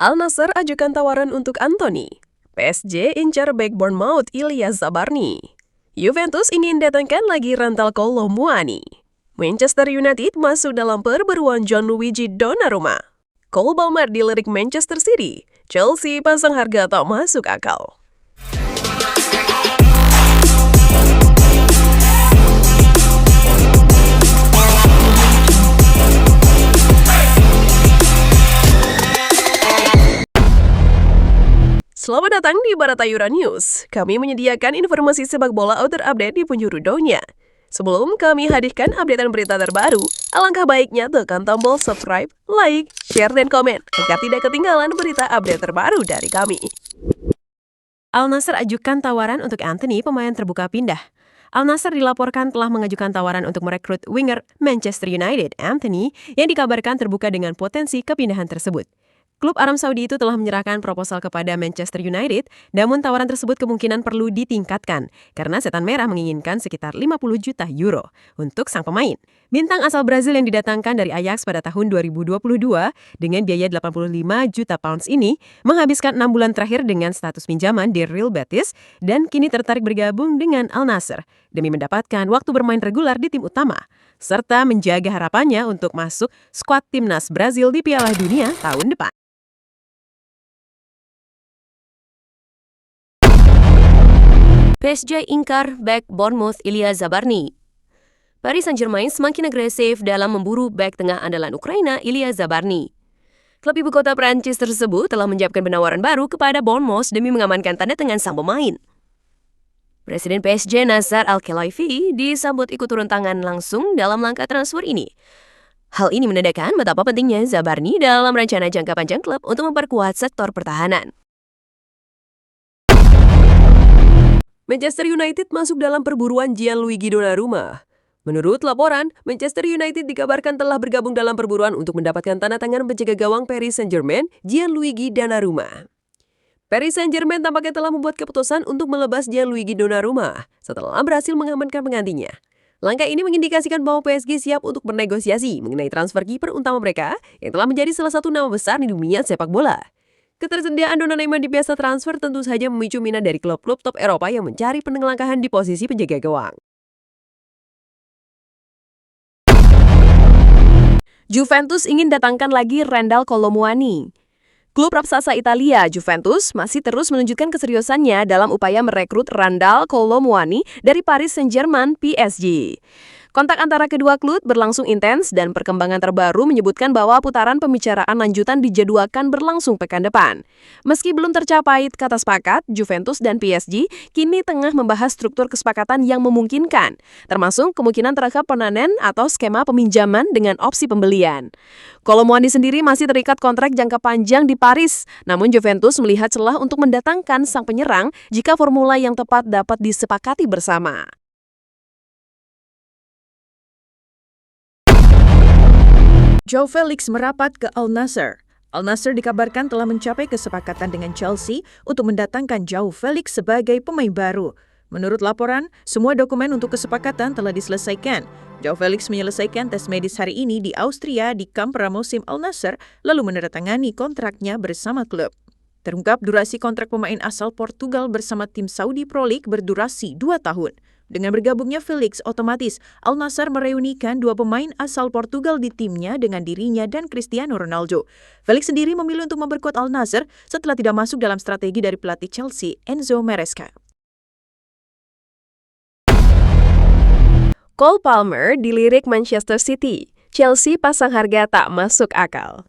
Al Nassr ajukan tawaran untuk Antony. PSG incar bek Bournemouth Ilyas Zabarni. Juventus ingin datangkan lagi rental Kolo Muani. Manchester United masuk dalam perburuan Gianluigi Donnarumma. Cole Palmer dilirik Manchester City. Chelsea pasang harga tak masuk akal. Selamat datang di Baratayura News. Kami menyediakan informasi sepak bola terupdate di penjuru dunia. Sebelum kami hadirkan updatean berita terbaru, alangkah baiknya tekan tombol subscribe, like, share, dan komen agar tidak ketinggalan berita update terbaru dari kami. Al Nassr ajukan tawaran untuk Antony, pemain terbuka pindah. Al Nassr dilaporkan telah mengajukan tawaran untuk merekrut winger Manchester United, Antony, yang dikabarkan terbuka dengan potensi kepindahan tersebut. Klub Arab Saudi itu telah menyerahkan proposal kepada Manchester United, namun tawaran tersebut kemungkinan perlu ditingkatkan karena Setan Merah menginginkan sekitar 50 juta euro untuk sang pemain. Bintang asal Brazil yang didatangkan dari Ajax pada tahun 2022 dengan biaya 85 juta pounds ini menghabiskan 6 bulan terakhir dengan status pinjaman di Real Betis dan kini tertarik bergabung dengan Al Nassr demi mendapatkan waktu bermain reguler di tim utama, serta menjaga harapannya untuk masuk skuad timnas Brazil di Piala Dunia tahun depan. PSG ingkar bek Bournemouth Ilyas Zabarni. Paris Saint-Germain semakin agresif dalam memburu bek tengah andalan Ukraina Ilyas Zabarni. Klub ibu kota Prancis tersebut telah menyiapkan penawaran baru kepada Bournemouth demi mengamankan tanda tangan sang pemain. Presiden PSG Nasser Al-Khelaifi disambut ikut turun tangan langsung dalam langkah transfer ini. Hal ini menandakan betapa pentingnya Zabarni dalam rencana jangka panjang klub untuk memperkuat sektor pertahanan. Manchester United masuk dalam perburuan Gianluigi Donnarumma. Menurut laporan, Manchester United dikabarkan telah bergabung dalam perburuan untuk mendapatkan tanda tangan penjaga gawang Paris Saint-Germain, Gianluigi Donnarumma. Paris Saint-Germain tampaknya telah membuat keputusan untuk melebas Gianluigi Donnarumma setelah berhasil mengamankan penggantinya. Langkah ini mengindikasikan bahwa PSG siap untuk bernegosiasi mengenai transfer kiper utama mereka yang telah menjadi salah satu nama besar di dunia sepak bola. Ketersediaan Donnarumma di biasa transfer tentu saja memicu minat dari klub-klub top Eropa yang mencari penenggalan di posisi penjaga gawang. Juventus ingin datangkan lagi Randal Kolo Muani. Klub raksasa Italia, Juventus, masih terus menunjukkan keseriusannya dalam upaya merekrut Randal Kolo Muani dari Paris Saint-Germain PSG. Kontak antara kedua klub berlangsung intens dan perkembangan terbaru menyebutkan bahwa putaran pembicaraan lanjutan dijadwalkan berlangsung pekan depan. Meski belum tercapai kata sepakat, Juventus dan PSG kini tengah membahas struktur kesepakatan yang memungkinkan, termasuk kemungkinan terhadap penanen atau skema peminjaman dengan opsi pembelian. Kolo Muani sendiri masih terikat kontrak jangka panjang di Paris, namun Juventus melihat celah untuk mendatangkan sang penyerang jika formula yang tepat dapat disepakati bersama. Joao Felix merapat ke Al Nassr. Al Nassr dikabarkan telah mencapai kesepakatan dengan Chelsea untuk mendatangkan Joao Felix sebagai pemain baru. Menurut laporan, semua dokumen untuk kesepakatan telah diselesaikan. Joao Felix menyelesaikan tes medis hari ini di Austria di kamp pramusim Al Nassr, lalu menandatangani kontraknya bersama klub. Terungkap durasi kontrak pemain asal Portugal bersama tim Saudi Pro League berdurasi 2 tahun. Dengan bergabungnya Felix, otomatis Al Nassr mereunikan 2 pemain asal Portugal di timnya dengan dirinya dan Cristiano Ronaldo. Felix sendiri memilih untuk memperkuat Al Nassr setelah tidak masuk dalam strategi dari pelatih Chelsea, Enzo Maresca. Cole Palmer dilirik Manchester City. Chelsea pasang harga tak masuk akal.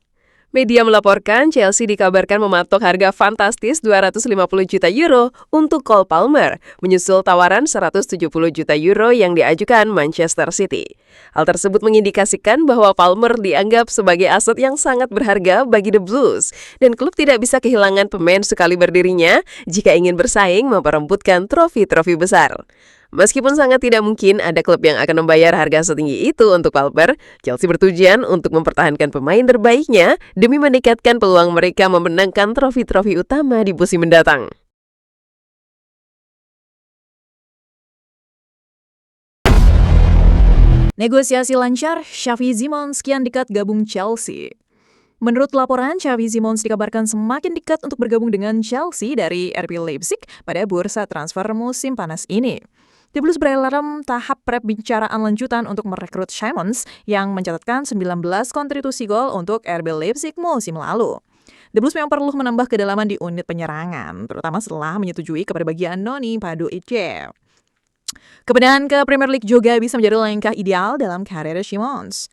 Media melaporkan Chelsea dikabarkan mematok harga fantastis 250 juta euro untuk Cole Palmer, menyusul tawaran 170 juta euro yang diajukan Manchester City. Hal tersebut mengindikasikan bahwa Palmer dianggap sebagai aset yang sangat berharga bagi The Blues, dan klub tidak bisa kehilangan pemain sekali berdirinya jika ingin bersaing memperebutkan trofi-trofi besar. Meskipun sangat tidak mungkin ada klub yang akan membayar harga setinggi itu untuk Palmer, Chelsea bertujuan untuk mempertahankan pemain terbaiknya demi meningkatkan peluang mereka memenangkan trofi-trofi utama di musim mendatang. Negosiasi lancar, Xavi Simons kian dekat gabung Chelsea. Menurut laporan, Xavi Simons dikabarkan semakin dekat untuk bergabung dengan Chelsea dari RB Leipzig pada bursa transfer musim panas ini. The Blues berada dalam tahap pembicaraan lanjutan untuk merekrut Simons yang mencatatkan 19 kontribusi gol untuk RB Leipzig musim lalu. The Blues memang perlu menambah kedalaman di unit penyerangan, terutama setelah menyetujui kepada bagian Noni Paduice. Kebenaran ke Premier League juga bisa menjadi langkah ideal dalam karir Simons.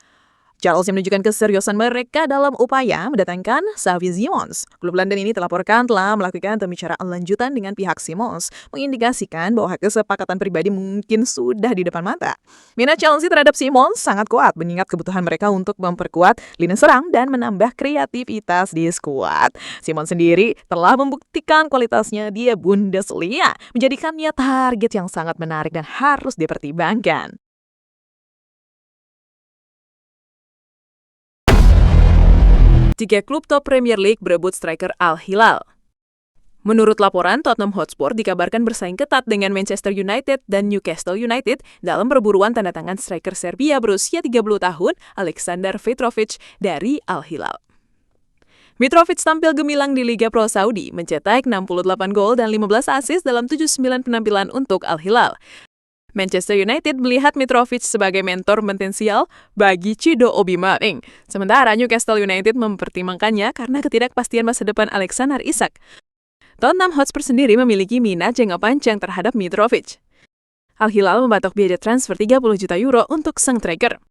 Chelsea menunjukkan keseriusan mereka dalam upaya mendatangkan Xavi Simons. Klub London ini dilaporkan telah melakukan pembicaraan lanjutan dengan pihak Simons, mengindikasikan bahwa kesepakatan pribadi mungkin sudah di depan mata. Minat Chelsea terhadap Simons sangat kuat, mengingat kebutuhan mereka untuk memperkuat lini serang dan menambah kreativitas di skuad. Simons sendiri telah membuktikan kualitasnya di Bundesliga, menjadikannya target yang sangat menarik dan harus dipertimbangkan. Tiga klub top Premier League berebut striker Al Hilal. Menurut laporan, Tottenham Hotspur dikabarkan bersaing ketat dengan Manchester United dan Newcastle United dalam perburuan tanda tangan striker Serbia berusia 30 tahun, Aleksandar Mitrovic dari Al Hilal. Mitrovic tampil gemilang di Liga Pro Saudi, mencetak 68 gol dan 15 assist dalam 79 penampilan untuk Al Hilal. Manchester United melihat Mitrovic sebagai mentor potensial bagi Chido Obi Martins. Sementara Newcastle United mempertimbangkannya karena ketidakpastian masa depan Alexander Isak. Tottenham Hotspur sendiri memiliki minat jangka panjang terhadap Mitrovic. Al Hilal mematok biaya transfer 30 juta euro untuk sang striker.